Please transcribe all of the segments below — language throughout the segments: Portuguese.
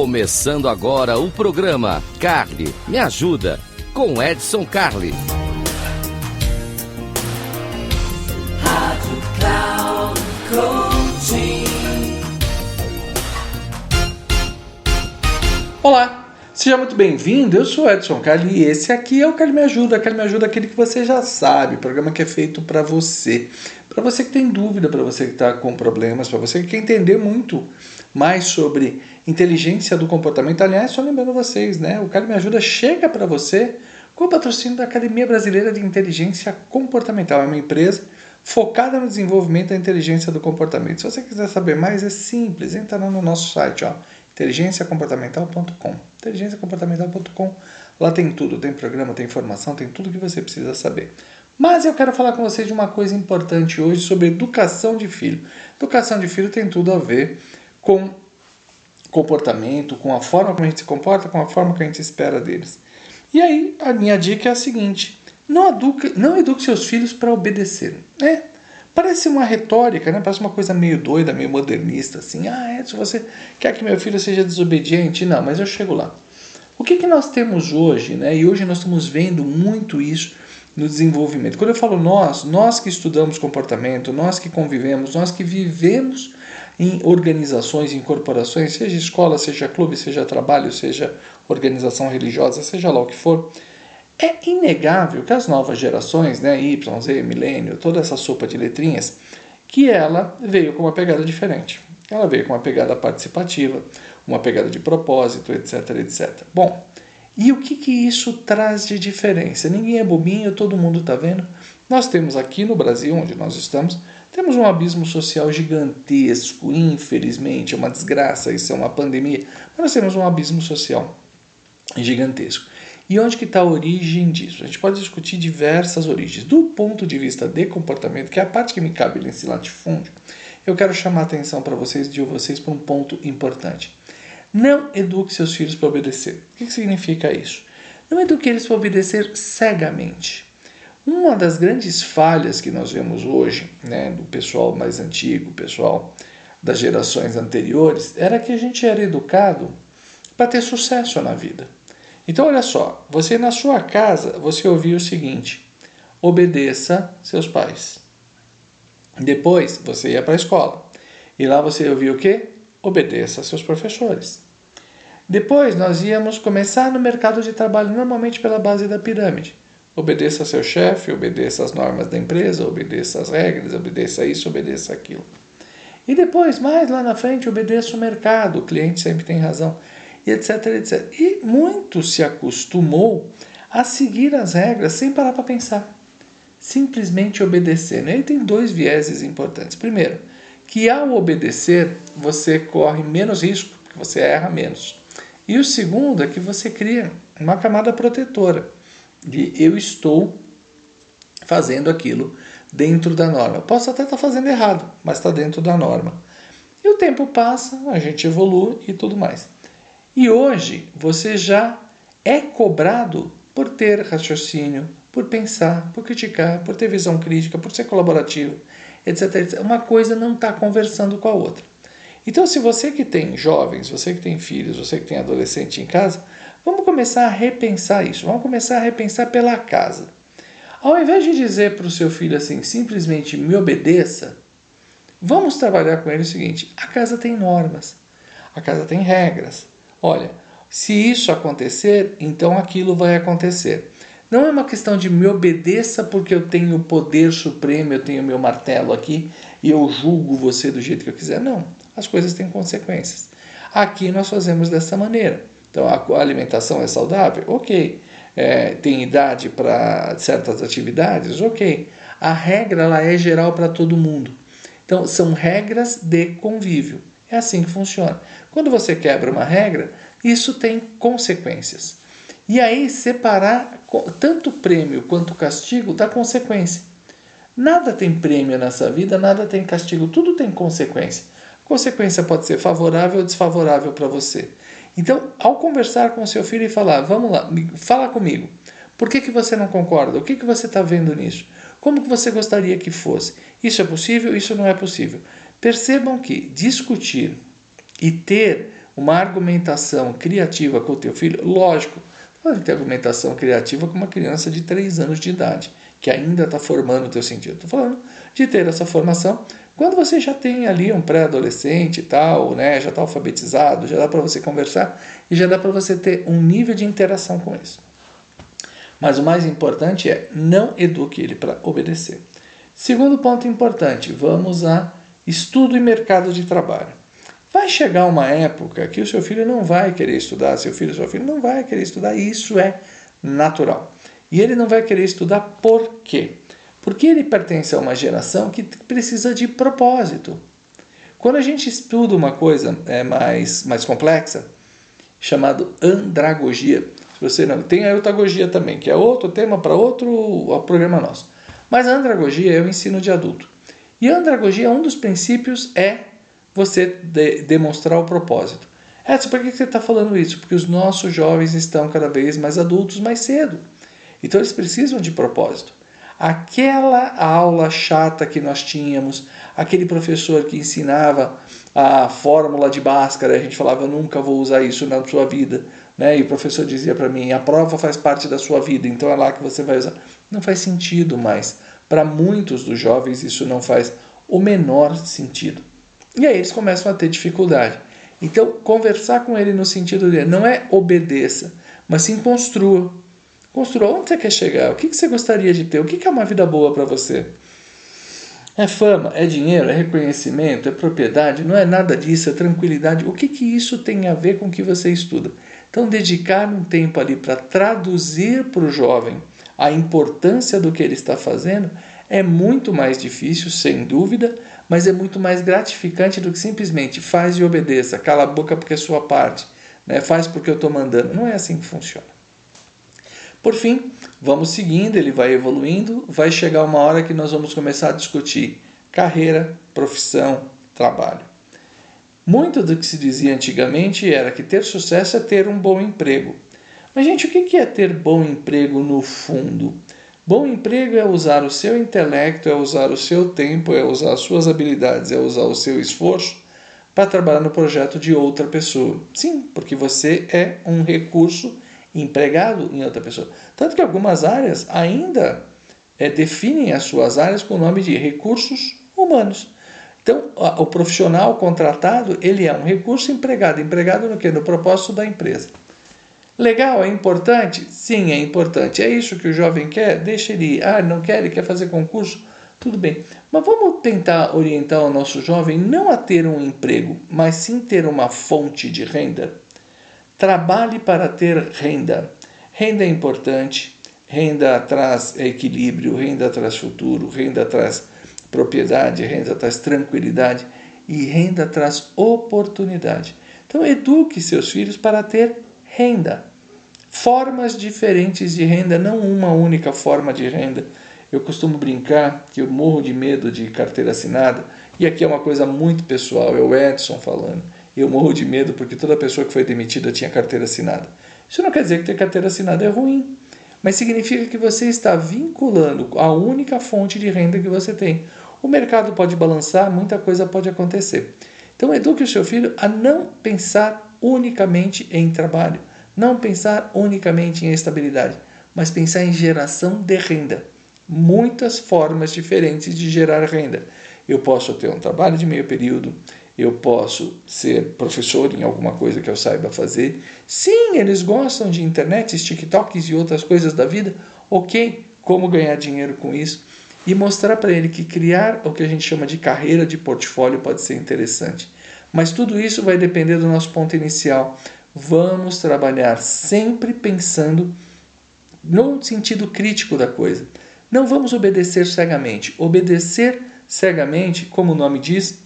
Começando agora o programa Carli Me Ajuda, com Edson Carli. Rádio Cloud Coaching. Olá, seja muito bem-vindo, eu sou Edson Carli e esse aqui é o Carli Me Ajuda. Carli Me Ajuda, aquele que você já sabe, programa que é feito para você que tem dúvida, para você que está com problemas, para você que quer entender muito mais sobre inteligência do comportamento. Aliás, só lembrando vocês, né? O Carli Me Ajuda chega para você com o patrocínio da Academia Brasileira de Inteligência Comportamental. É uma empresa focada no desenvolvimento da inteligência do comportamento. Se você quiser saber mais, é simples, entra lá no nosso site, inteligenciacomportamental.com. inteligenciacomportamental.com. Lá tem tudo, tem programa, tem informação, tem tudo que você precisa saber. Mas eu quero falar com vocês de uma coisa importante hoje sobre educação de filho. Educação de filho tem tudo a ver com comportamento, com a forma como a gente se comporta, com a forma que a gente espera deles. E aí, a minha dica é a seguinte: não eduque seus filhos para obedecer, né? Parece uma retórica, né? Parece uma coisa meio doida, meio modernista, assim. Edson, você quer que meu filho seja desobediente? Não, mas eu chego lá. O que nós temos hoje, né? E hoje nós estamos vendo muito isso no desenvolvimento. Quando eu falo nós que estudamos comportamento, nós que convivemos, nós que vivemos em organizações, em corporações, seja escola, seja clube, seja trabalho, seja organização religiosa, seja lá o que for, é inegável que as novas gerações, né, Y, Z, milênio, toda essa sopa de letrinhas, que ela veio com uma pegada diferente. Ela veio com uma pegada participativa, uma pegada de propósito, etc, etc. Bom, e o que isso traz de diferença? Ninguém é bobinho, todo mundo está vendo. Nós temos aqui no Brasil, onde nós estamos, temos um abismo social gigantesco, infelizmente, é uma desgraça, isso é uma pandemia, mas nós temos um abismo social gigantesco. E onde que está a origem disso? A gente pode discutir diversas origens. Do ponto de vista de comportamento, que é a parte que me cabe nesse latifúndio, eu quero chamar a atenção para vocês para um ponto importante. Não eduque seus filhos para obedecer. O que significa isso? Não eduque eles para obedecer cegamente. Uma das grandes falhas que nós vemos hoje, né, do pessoal mais antigo, pessoal das gerações anteriores, era que a gente era educado para ter sucesso na vida. Então, olha só, você na sua casa, você ouvia o seguinte: obedeça seus pais. Depois, você ia para a escola. E lá você ouvia o quê? Obedeça seus professores. Depois, nós íamos começar no mercado de trabalho, normalmente pela base da pirâmide. Obedeça seu chefe, obedeça as normas da empresa, obedeça as regras, obedeça isso, obedeça aquilo. E depois, mais lá na frente, obedeça o mercado, o cliente sempre tem razão, e etc, etc. E muito se acostumou a seguir as regras sem parar para pensar. Simplesmente obedecendo. E aí tem dois vieses importantes. Primeiro, que ao obedecer, você corre menos risco, porque você erra menos. E o segundo é que você cria uma camada protetora de eu estou fazendo aquilo dentro da norma. Posso até estar fazendo errado, mas está dentro da norma. E o tempo passa, a gente evolui e tudo mais. E hoje você já é cobrado por ter raciocínio, por pensar, por criticar, por ter visão crítica, por ser colaborativo, etc, etc. Uma coisa não está conversando com a outra. Então, se você que tem jovens, você que tem filhos, você que tem adolescente em casa, vamos começar a repensar isso. Vamos começar a repensar pela casa. Ao invés de dizer para o seu filho assim, simplesmente me obedeça, vamos trabalhar com ele o seguinte: a casa tem normas, a casa tem regras. Olha, se isso acontecer, então aquilo vai acontecer. Não é uma questão de me obedeça porque eu tenho o poder supremo, eu tenho meu martelo aqui e eu julgo você do jeito que eu quiser. Não, as coisas têm consequências. Aqui nós fazemos dessa maneira. Então a alimentação é saudável? Ok. Tem idade para certas atividades? Ok. A regra ela é geral para todo mundo. Então são regras de convívio. É assim que funciona. Quando você quebra uma regra, isso tem consequências. E aí separar tanto o prêmio quanto o castigo da consequência. Nada tem prêmio nessa vida, nada tem castigo, tudo tem consequência. A consequência pode ser favorável ou desfavorável para você. Então, ao conversar com o seu filho e falar, vamos lá, fala comigo. Por que você não concorda? O que você está vendo nisso? Como que você gostaria que fosse? Isso é possível? Isso não é possível. Percebam que discutir e ter uma argumentação criativa com o teu filho, lógico, pode ter argumentação criativa com uma criança de 3 anos de idade, que ainda está formando o teu sentido. Estou falando de ter essa formação quando você já tem ali um pré-adolescente e tal, né, já está alfabetizado, já dá para você conversar e já dá para você ter um nível de interação com isso. Mas o mais importante é não eduque ele para obedecer. Segundo ponto importante, vamos a estudo e mercado de trabalho. Vai chegar uma época que o seu filho não vai querer estudar, sua filha não vai querer estudar, e isso é natural. E ele não vai querer estudar por quê? Porque ele pertence a uma geração que precisa de propósito. Quando a gente estuda uma coisa mais complexa, chamado andragogia, se você não tem a eutagogia também, que é outro tema para outro programa nosso. Mas a andragogia é o ensino de adulto. E a andragogia, um dos princípios é você demonstrar o propósito. Edson, por que você está falando isso? Porque os nossos jovens estão cada vez mais adultos mais cedo. Então eles precisam de propósito. Aquela aula chata que nós tínhamos, aquele professor que ensinava a fórmula de Bhaskara, a gente falava, eu nunca vou usar isso na sua vida, né? E o professor dizia para mim, a prova faz parte da sua vida, então é lá que você vai usar. Não faz sentido mais. Para muitos dos jovens isso não faz o menor sentido. E aí eles começam a ter dificuldade. Então, conversar com ele no sentido de não é obedeça, mas sim construa. Construa onde você quer chegar, o que você gostaria de ter, o que é uma vida boa para você. É fama, é dinheiro, é reconhecimento, é propriedade, não é nada disso, é tranquilidade. O que isso tem a ver com o que você estuda? Então, dedicar um tempo ali para traduzir para o jovem a importância do que ele está fazendo é muito mais difícil, sem dúvida, mas é muito mais gratificante do que simplesmente faz e obedeça, cala a boca porque é sua parte, né? Faz porque eu estou mandando. Não é assim que funciona. Por fim, vamos seguindo, ele vai evoluindo, vai chegar uma hora que nós vamos começar a discutir carreira, profissão, trabalho. Muito do que se dizia antigamente era que ter sucesso é ter um bom emprego. Mas, gente, o que é ter bom emprego no fundo? Bom emprego é usar o seu intelecto, é usar o seu tempo, é usar as suas habilidades, é usar o seu esforço para trabalhar no projeto de outra pessoa. Sim, porque você é um recurso empregado em outra pessoa. Tanto que algumas áreas ainda definem as suas áreas com o nome de recursos humanos. Então, o profissional contratado, ele é um recurso empregado. Empregado no quê? No propósito da empresa. Legal, é importante? Sim, é importante. É isso que o jovem quer? Deixa ele ir. Ah, não quer? Ele quer fazer concurso? Tudo bem. Mas vamos tentar orientar o nosso jovem não a ter um emprego, mas sim ter uma fonte de renda. Trabalhe para ter renda. Renda é importante. Renda traz equilíbrio, renda traz futuro, renda traz propriedade, renda traz tranquilidade e renda traz oportunidade. Então, eduque seus filhos para ter renda. Formas diferentes de renda, não uma única forma de renda. Eu costumo brincar que eu morro de medo de carteira assinada, e aqui é uma coisa muito pessoal, é o Edson falando. Eu morro de medo porque toda pessoa que foi demitida tinha carteira assinada. Isso não quer dizer que ter carteira assinada é ruim, mas significa que você está vinculando a única fonte de renda que você tem. O mercado pode balançar, muita coisa pode acontecer. Então, eduque o seu filho a não pensar unicamente em trabalho, não pensar unicamente em estabilidade, mas pensar em geração de renda. Muitas formas diferentes de gerar renda. Eu posso ter um trabalho de meio período, eu posso ser professor em alguma coisa que eu saiba fazer. Sim, eles gostam de internet, TikToks e outras coisas da vida. Ok, como ganhar dinheiro com isso? E mostrar para ele que criar o que a gente chama de carreira de portfólio pode ser interessante. Mas tudo isso vai depender do nosso ponto inicial. Vamos trabalhar sempre pensando no sentido crítico da coisa. Não vamos obedecer cegamente. Obedecer cegamente, como o nome diz,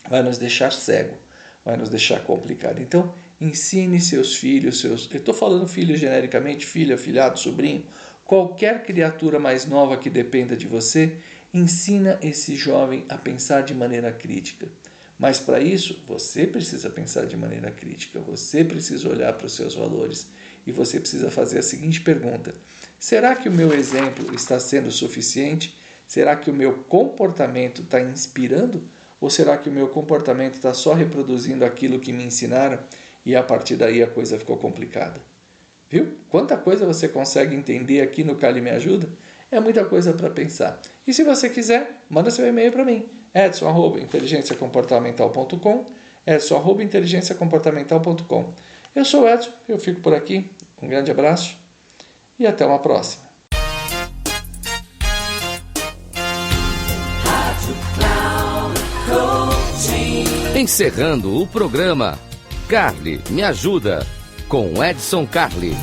vai nos deixar cego, vai nos deixar complicado. Então, ensine seus filhos, eu estou falando filho genericamente, filho, afilhado, sobrinho, qualquer criatura mais nova que dependa de você, ensina esse jovem a pensar de maneira crítica. Mas para isso, você precisa pensar de maneira crítica, você precisa olhar para os seus valores e você precisa fazer a seguinte pergunta: será que o meu exemplo está sendo suficiente? Será que o meu comportamento está inspirando? Ou será que o meu comportamento está só reproduzindo aquilo que me ensinaram e a partir daí a coisa ficou complicada. Viu? Quanta coisa você consegue entender aqui no Cali Me Ajuda? É muita coisa para pensar. E se você quiser, manda seu e-mail para mim, edson@inteligenciacomportamental.com, edson@inteligenciacomportamental.com. Eu sou o Edson, eu fico por aqui. Um grande abraço e até uma próxima. Encerrando o programa, Carly Me Ajuda, com Edson Carli.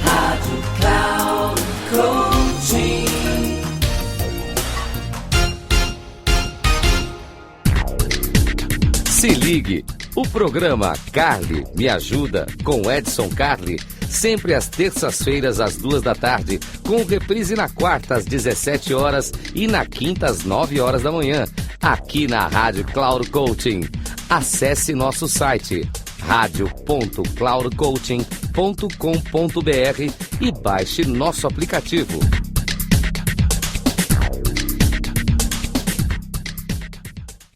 Rádio Cloud Coaching. Se ligue, o programa Carly Me Ajuda, com Edson Carli, sempre às terças-feiras às 14h, com reprise na quarta às 17 horas e na quinta às 9 horas da manhã, aqui na Rádio Cloud Coaching. Acesse nosso site radio.cloudcoaching.com.br e baixe nosso aplicativo.